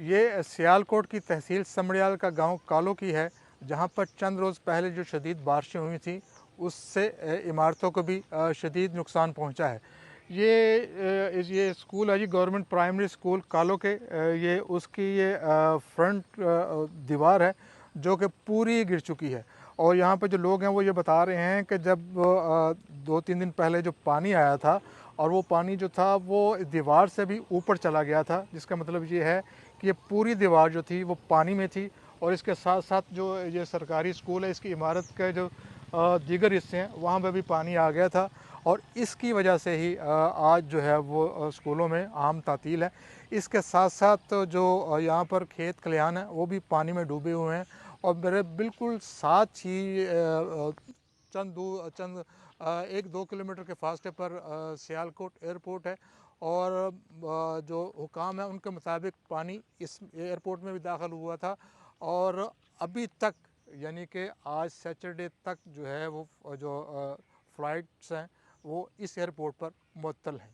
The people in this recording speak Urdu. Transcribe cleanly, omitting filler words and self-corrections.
یہ سیالکوٹ کی تحصیل سمڑیال کا گاؤں کالو کی ہے، جہاں پر چند روز پہلے جو شدید بارشیں ہوئی تھیں اس سے عمارتوں کو بھی شدید نقصان پہنچا ہے۔ یہ اسکول ہے جی گورنمنٹ پرائمری اسکول کالو کے، یہ اس کی یہ فرنٹ دیوار ہے جو کہ پوری گر چکی ہے، اور یہاں پہ جو لوگ ہیں وہ یہ بتا رہے ہیں کہ جب 2-3 دن پہلے جو پانی آیا تھا اور وہ پانی جو تھا وہ دیوار سے بھی اوپر چلا گیا تھا، جس کا مطلب یہ ہے کہ یہ پوری دیوار جو تھی وہ پانی میں تھی، اور اس کے ساتھ ساتھ جو یہ سرکاری اسکول ہے اس کی عمارت کے جو دیگر حصے ہیں وہاں پہ بھی پانی آ گیا تھا، اور اس کی وجہ سے ہی آج جو ہے وہ اسکولوں میں عام تعطیل ہے۔ اس کے ساتھ ساتھ جو یہاں پر کھیت کھلیان ہیں وہ بھی پانی میں ڈوبے ہوئے ہیں، اور میرے بالکل ساتھ ہی چند 1-2 کلومیٹر کے فاصلے پر سیالکوٹ ایئرپورٹ ہے، اور جو حکام ہیں ان کے مطابق پانی اس ایئرپورٹ میں بھی داخل ہوا تھا، اور ابھی تک یعنی کہ آج سیٹرڈے تک جو ہے وہ جو فلائٹس ہیں وہ اس ایئرپورٹ پر معطل ہیں۔